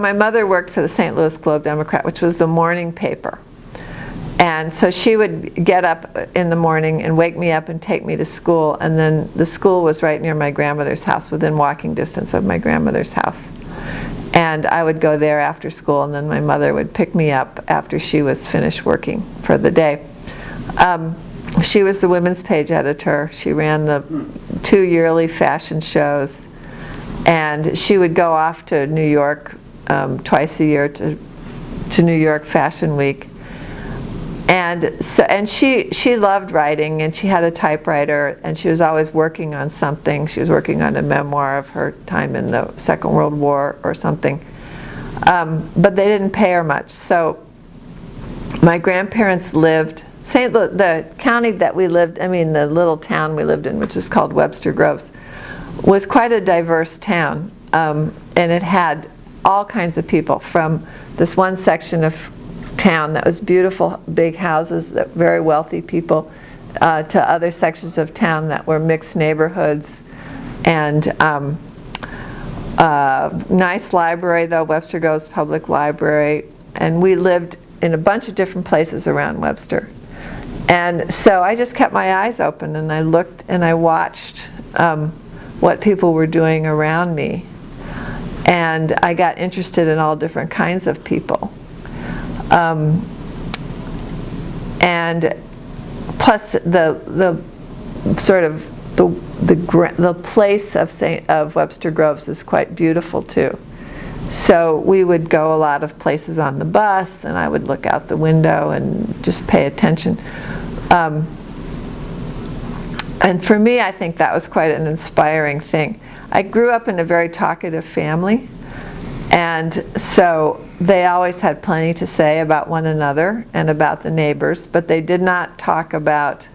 My mother worked for the St. Louis Globe-Democrat, which was the morning paper. And so she would get up in the morning and wake me up and take me to school, and then the school was right near my grandmother's house, within walking distance of my grandmother's house. And I would go there after school, and then my mother would pick me up after she was finished working for the day. She was the women's page editor. She ran the 2 yearly fashion shows, and she would go off to New York twice a year to New York Fashion Week. And she loved writing, and she had a typewriter, and she was always working on something. She was working on a memoir of her time in the Second World War or something. But they didn't pay her much. So my grandparents lived, the county that we lived, the little town we lived in, which is called Webster Groves, was quite a diverse town. And it had all kinds of people, from this one section of town that was beautiful, big houses, that very wealthy people, to other sections of town that were mixed neighborhoods, and nice library, though, Webster Groves Public Library, and we lived in a bunch of different places around Webster. And so I just kept my eyes open, and I looked and I watched what people were doing around me, and I got interested in all different kinds of people. And plus the sort of the place of Webster Groves is quite beautiful too. So we would go a lot of places on the bus, and I would look out the window and just pay attention. And for me, I think that was quite an inspiring thing. I grew up in a very talkative family, and so they always had plenty to say about one another and about the neighbors, but they did not talk about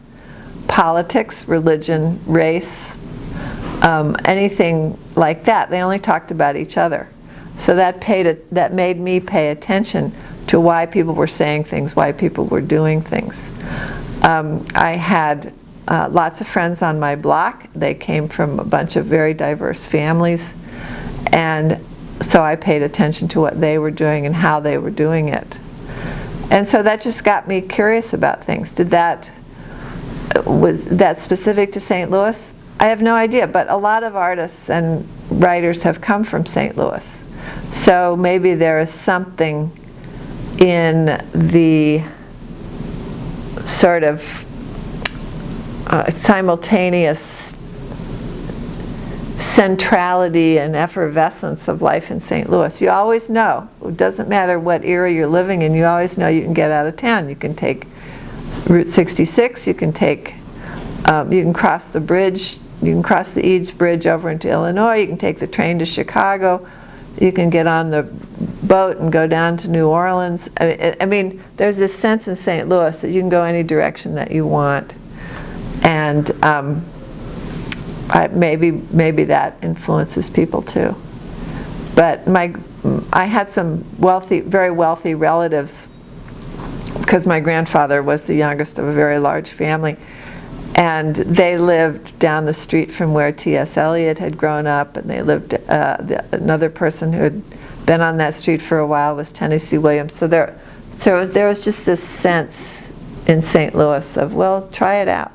politics, religion, race, anything like that. They only talked about each other. So that made me pay attention to why people were saying things, why people were doing things. I had lots of friends on my block. They came from a bunch of very diverse families, and so I paid attention to what they were doing and how they were doing it. And so that just got me curious about things. Was that specific to St. Louis? I have no idea, but a lot of artists and writers have come from St. Louis. So maybe there is something in the sort of simultaneous centrality and effervescence of life in St. Louis. You always know. It doesn't matter what era you're living in, you always know you can get out of town. You can take Route 66, you can cross the bridge, you can cross the Eads Bridge over into Illinois, you can take the train to Chicago, you can get on the boat and go down to New Orleans. I mean, there's this sense in St. Louis that you can go any direction that you want. And maybe that influences people too. But I had some very wealthy relatives, because my grandfather was the youngest of a very large family, and they lived down the street from where T.S. Eliot had grown up, and they lived, another person who had been on that street for a while was Tennessee Williams. So there was just this sense in St. Louis of, well, try it out.